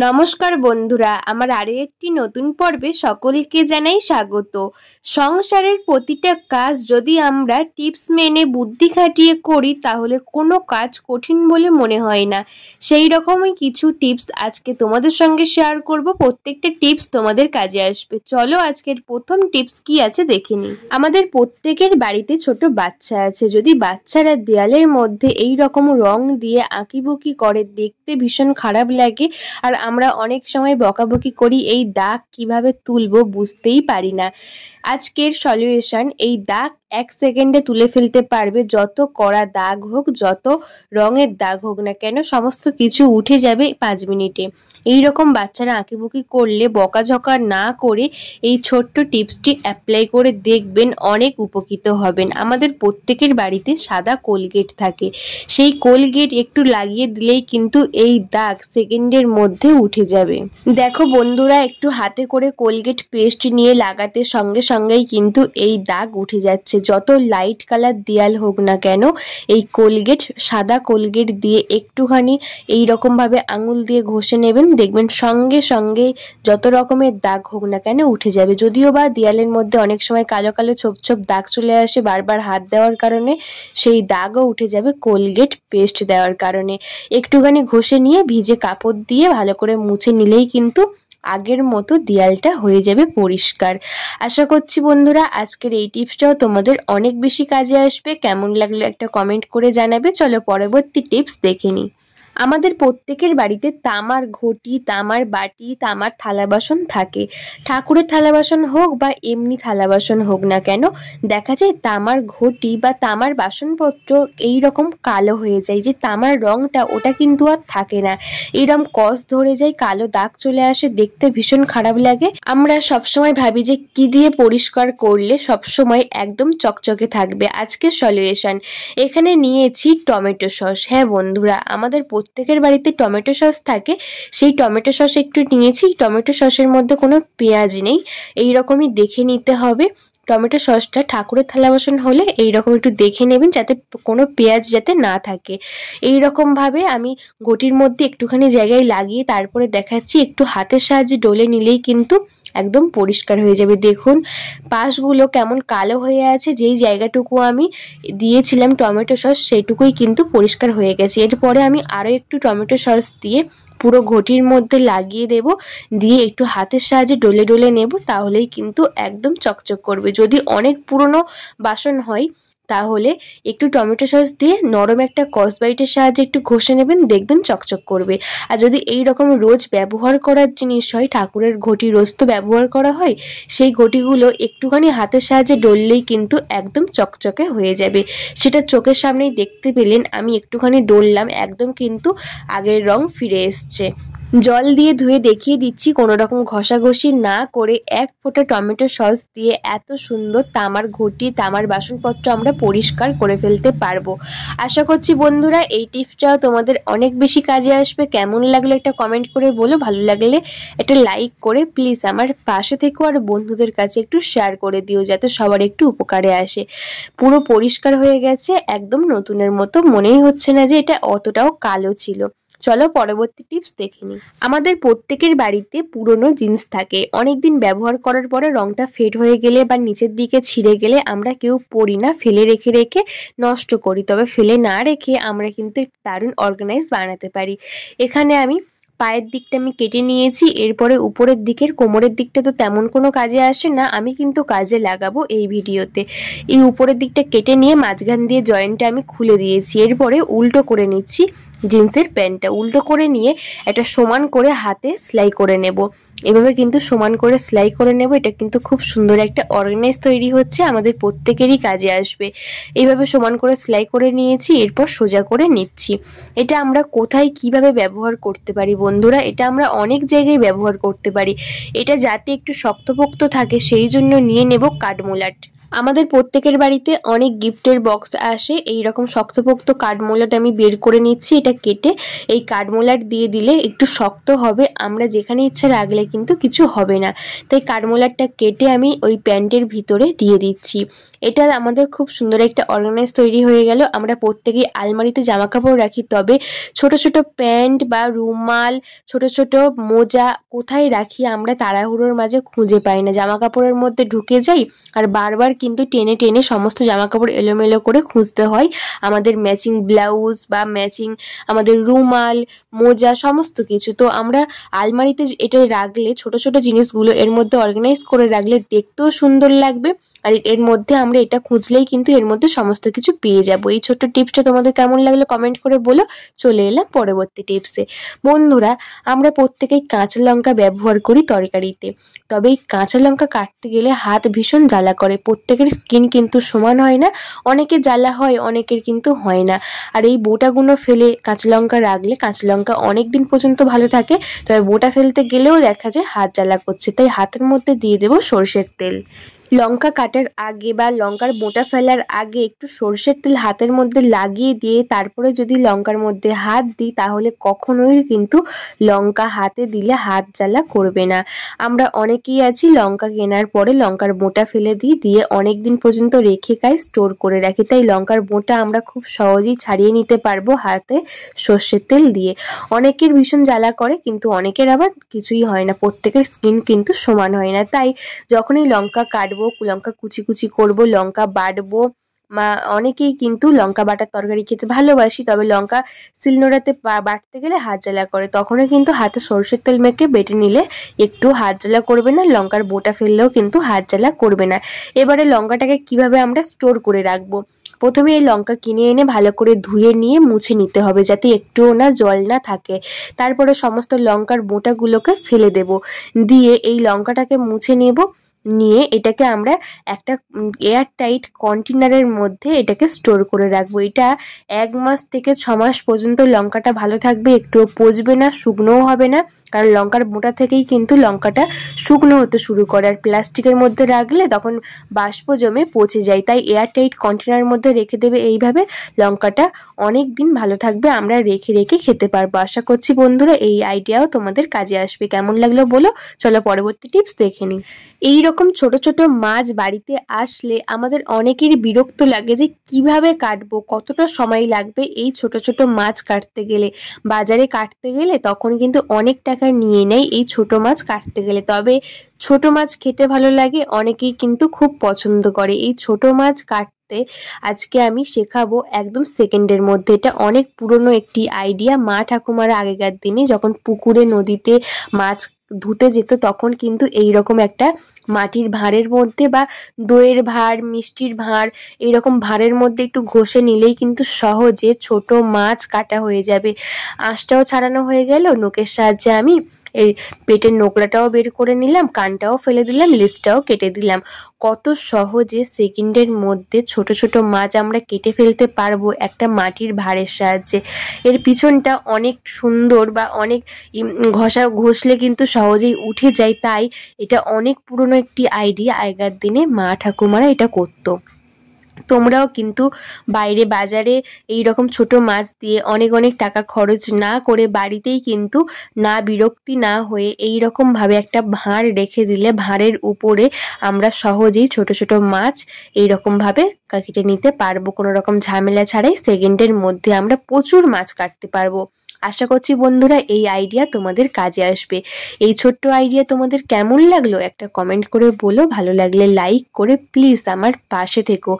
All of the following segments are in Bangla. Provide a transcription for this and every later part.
নমস্কার বন্ধুরা, আমার আরো একটি নতুন পর্বে সকলকে জানাই স্বাগত। সংসারের প্রতিটা কাজ যদি আমরা টিপস মেনে বুদ্ধি খাটিয়ে করি তাহলে কোনো কাজ কঠিন বলে মনে হয় না। সেই রকমই কিছু টিপস আজকে তোমাদের সঙ্গে শেয়ার করব। প্রত্যেকটা টিপস তোমাদের কাজে আসবে। চলো আজকের প্রথম টিপস কি আছে দেখে নিই। আমাদের প্রত্যেকের বাড়িতে ছোট বাচ্চা আছে। যদি বাচ্চারা দেয়ালের মধ্যে এই রকম রং দিয়ে আঁকিবুকি করে, দেখতে ভীষণ খারাপ লাগে। আর আমরা অনেক সময় বকাবকি করি, এই দাগ কিভাবে তুলবো বুঝতেই পারি না। আজকের সলিউশন, এই দাগ 1 সেকেন্ডে তুলে ফেলতে পারবে। যত কড়া দাগ হোক, যত রঙের দাগ হোক না কেন, সমস্ত কিছু উঠে যাবে 5 মিনিটে। এইরকম বাচ্চারা আঁকিবুকি করলে বকাঝকা না করে এই ছোট্ট টিপসটি অ্যাপ্লাই করে দেখবেন, অনেক উপকৃত হবেন। আমাদের প্রত্যেকের বাড়িতে সাদা কোলগেট থাকে। সেই কোলগেট একটু লাগিয়ে দিলেই কিন্তু এই দাগ সেকেন্ডের মধ্যে উঠে যাবে। দেখো বন্ধুরা, একটু হাতে করে কোলগেট পেস্ট নিয়ে লাগাতে সঙ্গে সঙ্গেই কিন্তু এই দাগ উঠে যাচ্ছে। যত লাইট কালার দেয়াল হোক না কেন, এই কোলগেট, সাদা কোলগেট দিয়ে একটুখানি এই রকম ভাবে আঙুল দিয়ে ঘষে নেবেন, দেখবেন সঙ্গে সঙ্গে যত রকমের দাগ হোক না কেন উঠে যাবে। যদিও বা দেয়ালের মধ্যে অনেক সময় কালো কালো ছোপ ছোপ দাগ চলে আসে বারবার হাত দেওয়ার কারণে, সেই দাগও উঠে যাবে কোলগেট পেস্ট দেওয়ার কারণে। একটুখানি ঘষে নিয়ে ভিজে কাপড় দিয়ে ভালো করে মুছে নিলেই কিন্তু আগের মতো দেয়ালটা হয়ে যাবে পরিষ্কার। আশা করছি বন্ধুরা আজকের এই টিপসটাও তোমাদের অনেক বেশি কাজে আসবে। কেমন লাগলো একটা কমেন্ট করে জানাবে। চলো পরবর্তী টিপস দেখে নিই। আমাদের প্রত্যেকের বাড়িতে তামার ঘটি, তামার বাটি, তামার থালা বাসন থাকে। ঠাকুরের থালা বাসন হোক বা এমনি থালা বাসন হোক না কেন, দেখা যায় তামার ঘটি বা তামার বাসনপত্র এই রকম কালো হয়ে যায়। যে তামার রংটা ওটা কিন্তু আর থাকে না, এরকম কস ধরে যায়, কালো দাগ চলে আসে, দেখতে ভীষণ খারাপ লাগে। আমরা সবসময় ভাবি যে কি দিয়ে পরিষ্কার করলে সবসময় একদম চকচকে থাকবে। আজকের সলিউশন, এখানে নিয়েছি টমেটো সস। হ্যাঁ বন্ধুরা, আমাদের প্রত্যেকের বাড়িতে টমেটো সস থাকে। সেই টমেটো সস একটু নিয়েছি। টমেটো সসের মধ্যে কোনো পেঁয়াজ নেই, এই রকমই দেখে নিতে হবে। টমেটো সসটা ঠাকুরের থালা বাসন হলে এইরকম একটু দেখে নেবেন, যাতে কোনো পেঁয়াজ যাতে না থাকে। এই রকম ভাবে আমি ঘটির মধ্যে একটুখানি জায়গায় লাগিয়ে তারপরে দেখাচ্ছি, একটু হাতের সাহায্যে ডলে নিলেই কিন্তু একদম পরিষ্কার হয়ে যাবে। দেখুন পাশগুলো কেমন কালো হয়ে আছে, যেই জায়গাটুকু আমি দিয়েছিলাম টমেটো সস সেইটুকুই কিন্তু পরিষ্কার হয়ে গেছে। এরপরে আমি আরও একটু টমেটো সস দিয়ে পুরো ঘটির মধ্যে লাগিয়ে দেব, দিয়ে একটু হাতের সাহায্যে ডলে ডলে নেব, তাহলেই কিন্তু একদম চকচক করবে। যদি অনেক পুরনো বাসন হয় তাহলে একটু টমেটো সস দিয়ে নরম একটা স্কচব্রাইটের সাহায্যে একটু ঘষে নেবেন, দেখবেন চকচক করবে। আর যদি এই রকম রোজ ব্যবহার করার জিনিস হয়, ঠাকুরের ঘটি রোজ তো ব্যবহার করা হয়, সেই ঘটিগুলো একটুখানি হাতের সাহায্যে ডললেই কিন্তু একদম চকচকে হয়ে যাবে। সেটা চোখের সামনেই দেখতে পেলেন, আমি একটুখানি ডললাম, একদম কিন্তু আগের রং ফিরে এসছে। জল দিয়ে ধুয়ে দেখিয়ে দিচ্ছি, কোনো রকম ঘষাঘষি না করে 1 ফোঁটা টমেটো সস দিয়ে এত সুন্দর তামার ঘটি, তামার বাসনপত্র আমরা পরিষ্কার করে ফেলতে পারবো। আশা করছি বন্ধুরা এই টিপসটাও তোমাদের অনেক বেশি কাজে আসবে। কেমন লাগলো একটা কমেন্ট করে বলো, ভালো লাগলে একটা লাইক করে প্লিজ আমার পাশে থেকো, আর বন্ধুদের কাছে একটু শেয়ার করে দিও, যাতে সবার একটু উপকারে আসে। পুরো পরিষ্কার হয়ে গেছে, একদম নতুনের মতো, মনেই হচ্ছে না যে এটা অতটাও কালো ছিল। চলো পরবর্তী টিপস দেখে নিই। আমাদের প্রত্যেকের বাড়িতে পুরনো জিন্স থাকে। অনেকদিন ব্যবহার করার পরে রংটা ফেড হয়ে গেলে বা নিচের দিকে ছিঁড়ে গেলে আমরা কেউ পরি না, ফেলে রেখে রেখে নষ্ট করি। তবে ফেলে না রেখে আমরা কিন্তু দারুণ অর্গানাইজ বানাতে পারি। এখানে আমি পায়ের দিকটা আমি কেটে নিয়েছি, এরপরে উপরের দিকের কোমরের দিকটা তো তেমন কোনো কাজে আসে না, আমি কিন্তু কাজে লাগাবো এই ভিডিওতে। এই উপরের দিকটা কেটে নিয়ে মাঝখান দিয়ে জয়েন্টটা আমি খুলে দিয়েছি। এরপরে উল্টো করে নিচ্ছি জিন্সের প্যান্টটা। উল্টো করে নিয়ে একটা সমান করে হাতে সেলাই করে নেব। এভাবে কিন্তু সমান করে সেলাই করে নেব, এটা কিন্তু খুব সুন্দর একটা অর্গানাইজ তৈরি হচ্ছে, আমাদের প্রত্যেকেরই কাজে আসবে। এইভাবে সমান করে সেলাই করে নিয়েছি, এরপর সোজা করে নিচ্ছি। এটা আমরা কোথায় কিভাবে ব্যবহার করতে পারি বন্ধুরা, এটা আমরা অনেক জায়গায় ব্যবহার করতে পারি। এটা যাতে একটু শক্তপোক্ত থাকে সেই জন্য নিয়ে নেব কাঠমোলাট। আমাদের প্রত্যেকের বাড়িতে অনেক গিফটের বক্স আসে, এই রকম শক্তপোক্ত কাঠমোলাট আমি বের করে নিচ্ছি। এটা কেটে এই কাঠমোলাট দিয়ে দিলে একটু শক্ত হবে, আমরা যেখানে ইচ্ছা রাখলে কিন্তু কিছু হবে না। তাই কাঠমোলাটটা কেটে আমি ওই প্যান্টের ভিতরে দিয়ে দিচ্ছি। এটা আমাদের খুব সুন্দর একটা অর্গানাইজ তৈরি হয়ে গেল। আমরা প্রত্যেকেই আলমারিতে জামা কাপড় রাখি, তবে ছোট ছোট প্যান্ট বা রুমাল, ছোট ছোট মোজা কোথায় রাখি আমরা তাড়াহুড়োর মাঝে খুঁজে পাই না। জামা কাপড়ের মধ্যে ঢুকে যাই আর বারবার কিন্তু টেনে টেনে সমস্ত জামা কাপড় এলোমেলো করে খুঁজতে হয়। আমাদের ম্যাচিং ব্লাউজ বা ম্যাচিং আমাদের রুমাল, মোজা সমস্ত কিছু। তো আমরা আলমারিতে এটা রাখলে, ছোট ছোট জিনিসগুলো এর মধ্যে অর্গানাইজ করে রাখলে দেখতেও সুন্দর লাগবে। আর এর মধ্যে আমরা এটা খুঁজলেই কিন্তু এর মধ্যে সমস্ত কিছু পেয়ে যাব। এই ছোট্ট টিপসটা তোমাদের কেমন লাগলো কমেন্ট করে বলো। চলে এলাম পরবর্তী টিপসে। বন্ধুরা, আমরা প্রত্যেকেই কাঁচা লঙ্কা ব্যবহার করি তরকারিতে, তবে এই কাঁচা লঙ্কা কাটতে গেলে হাত ভীষণ জ্বালা করে। প্রত্যেকের স্কিন কিন্তু সমান হয় না, অনেকের জ্বালা হয়, অনেকের কিন্তু হয় না। আর এই বোটাগুলো ফেলে কাঁচা লঙ্কা রাখলে কাঁচা লঙ্কা অনেক দিন পর্যন্ত ভালো থাকে, তবে বোটা ফেলতে গেলেও দেখা যায় হাত জ্বালা করছে। তাই হাতের মধ্যে দিয়ে দেবো সরষের তেল। লঙ্কা কাটার আগে বা লঙ্কার বোটা ফেলার আগে একটু সরষের তেল হাতের মধ্যে লাগিয়ে দিয়ে তারপরে যদি লঙ্কার মধ্যে হাত দিই তাহলে কখনোই কিন্তু লঙ্কা হাতে দিলে হাত জ্বালা করবে না। আমরা অনেকেই আছি লঙ্কা কেনার পরে লঙ্কার বোটা ফেলে দিয়ে অনেক দিন পর্যন্ত রেখে খাই, স্টোর করে রাখি। তাই লঙ্কার বোটা আমরা খুব সহজেই ছাড়িয়ে নিতে পারবো হাতে সর্ষের তেল দিয়ে। অনেকের ভীষণ জ্বালা করে, কিন্তু অনেকের আবার কিছুই হয় না। প্রত্যেকের স্কিন কিন্তু সমান হয় না। তাই যখনই লঙ্কা কাটবো, লঙ্কা কুচি কুচি করব, লঙ্কা বাটবো, অনেকেই কিন্তু লঙ্কা বাটার তরকারি খেতে ভালোবাসি, তবে লঙ্কা শিলনোড়াতে বাটতে গেলে হাত জ্বালা করে। তখনই কিন্তু হাতে সরষের তেল মেখে বেটে নিলে একটু হাত জ্বালা করবে না, লঙ্কার বোটা ফেললেও কিন্তু হাত জ্বালা করবে না। এবারে লঙ্কাটাকে কিভাবে আমরা স্টোর করে রাখবো। প্রথমে এই লঙ্কা কিনে এনে ভালো করে ধুয়ে নিয়ে মুছে নিতে হবে, যাতে একটুও না জল না থাকে। তারপরে সমস্ত লঙ্কার বোটাগুলোকে ফেলে দেব, দিয়ে এই লঙ্কাটাকে মুছে নেব। নিয়ে এটাকে আমরা একটা এয়ার টাইট কন্টেনারের মধ্যে এটাকে স্টোর করে রাখবো। এটা 1 মাস থেকে 6 মাস পর্যন্ত লঙ্কাটা ভালো থাকবে, একটুও পচবে না, শুকনোও হবে না। কারণ লঙ্কার বোটা থেকেই কিন্তু লঙ্কাটা শুকনো হতে শুরু করে। আর প্লাস্টিকের মধ্যে রাখলে তখন বাষ্প জমে পচে যায়। তাই এয়ার টাইট কন্টেনারের মধ্যে রেখে দেবে। এইভাবে লঙ্কাটা অনেক দিন ভালো থাকবে, আমরা রেখে রেখে খেতে পারবো। আশা করছি বন্ধুরা এই আইডিয়াও তোমাদের কাজে আসবে। কেমন লাগলো বলো। চলো পরবর্তী টিপস দেখে নিই। এইরকম ছোট ছোট মাছ বাড়িতে আসলে আমাদের অনেকেরই বিরক্ত লাগে যে কিভাবে কাটবো, কতটা সময় লাগবে এই ছোট ছোট মাছ কাটতে গেলে। বাজারে কাটতে গেলে তখন কিন্তু অনেক টাকা নিয়ে নেয় এই ছোট মাছ কাটতে গেলে, তবে ছোট মাছ খেতে ভালো লাগে, অনেকেই কিন্তু খুব পছন্দ করে এই ছোট মাছ কাটতে। আজকে আমি শেখাবো একদম সেকেন্ডের মধ্যে। এটা অনেক পুরনো একটি আইডিয়া। মা ঠাকুমারা আগেকার দিনে যখন পুকুরে নদীতে মাছ ধুতে যেত তখন কিন্তু এইরকম একটা মাটির ভাঁড়ের মধ্যে বা দইয়ের ভাঁড়, মিষ্টির ভাঁড়, এইরকম ভাঁড়ের মধ্যে একটু ঘষে নিলেই কিন্তু সহজে ছোট মাছ কাটা হয়ে যাবে। আঁশটাও ছাড়ানো হয়ে গেল। নখের সাহায্যে আমি এই পেটের নোকড়াটাও বের করে নিলাম, কানটাও ফেলে দিলাম, লেজটাও কেটে দিলাম। কত সহজে সেকেন্ডের মধ্যে ছোট ছোট মাছ আমরা কেটে ফেলতে পারবো একটা মাটির ভাঁড়ের সাহায্যে। এর পিছনটা অনেক সুন্দর বা অনেক ঘষলে কিন্তু সহজেই উঠে যায়। তাই এটা অনেক পুরনো একটি আইডিয়া। আগেকার দিনে মা ঠাকুমারা এটা করতো। তোমরাও কিন্তু বাইরে বাজারে এই রকম ছোট মাছ দিয়ে অনেক অনেক টাকা খরচ না করে বাড়িতেই কিন্তু না বিরক্তি না হয়ে এই রকম ভাবে একটা ভাঁড় রেখে দিলে ভাঁড়ের উপরে আমরা সহজেই ছোট ছোট মাছ এই রকম ভাবে কেটে নিতে পারবো। কোনো রকম ঝামেলা ছাড়াই সেকেন্ডের মধ্যে আমরা প্রচুর মাছ কাটতে পারবো। আশা করছি বন্ধুরা এই আইডিয়া তোমাদের কাজে আসবে। এই ছোট্ট আইডিয়া তোমাদের কেমন লাগলো একটা কমেন্ট করে বলো। ভালো লাগলে লাইক করে প্লিজ আমার পাশে থেকো।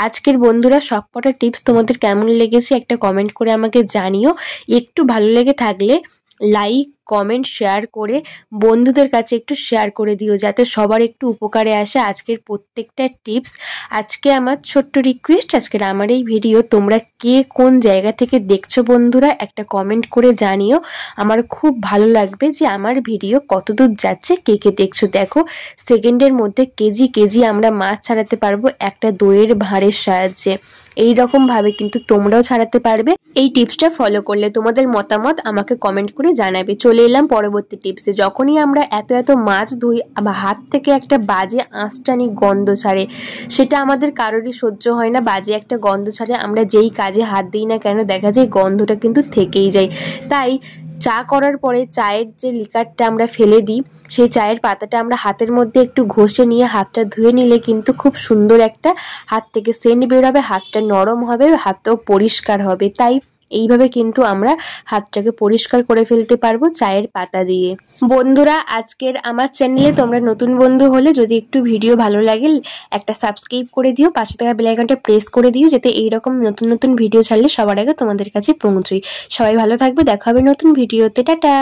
আজকের বন্ধুরা সবকটা টিপস তোমাদের কেমন লেগেছে একটা কমেন্ট করে আমাকে জানিও। একটু ভালো লেগে থাকলে লাইক, কমেন্ট, শেয়ার করে বন্ধুদের কাছে একটু শেয়ার করে দিও, যাতে সবার একটু উপকারে আসে আজকের প্রত্যেকটা টিপস। আজকে আমার ছোট্ট রিকোয়েস্ট, আজকের আমার এই ভিডিও তোমরা কে কোন জায়গা থেকে দেখছো বন্ধুরা একটা কমেন্ট করে জানিও। আমার খুব ভালো লাগবে যে আমার ভিডিও কতদূর যাচ্ছে, কে কে দেখছো। দেখো সেকেন্ডের মধ্যে কেজি কেজি আমরা মাছ ছাড়াতে পারবো একটা দইয়ের ভাঁড়ের সাহায্যে। এই রকম ভাবে কিন্তু তোমরাও ছাড়াতে পারবে এই টিপসটা ফলো করলে। তোমাদের মতামত আমাকে কমেন্ট করে জানাবে। চলে এলাম পরবর্তী টিপসে। যখনই আমরা এত এত মাছ ধুই হাত থেকে একটা বাজে আঁশটানি গন্ধ ছাড়ে, সেটা আমাদের কারোরই সহ্য হয় না। বাজে একটা গন্ধ ছাড়ে, আমরা যেই কাজে হাত দিই না কেন দেখা যায় গন্ধটা কিন্তু থেকেই যায়। তাই চা করার পরে চায়ের যে লিকারটা আমরা ফেলে দিই, সেই চায়ের পাতাটা আমরা হাতের মধ্যে একটু ঘষে নিয়ে হাতটা ধুয়ে নিলে কিন্তু খুব সুন্দর একটা হাত থেকে সেন্ট বেরোবে, হাতটা নরম হবে, হাতটাও পরিষ্কার হবে। তাই এইভাবে কিন্তু আমরা হাতটাকে পরিষ্কার করে ফেলতে পারবো চায়ের পাতা দিয়ে। বন্ধুরা, আজকের আমার চ্যানেলে তোমরা নতুন বন্ধু হলে যদি একটু ভিডিও ভালো লাগে একটা সাবস্ক্রাইব করে দিও, পাশে থাকা বেল আইকনটা প্রেস করে দিও, যাতে এইরকম নতুন নতুন ভিডিও ছাড়লে সবার আগে তোমাদের কাছে পৌঁছই। সবাই ভালো থাকবে, দেখা হবে নতুন ভিডিওতে, টাটা।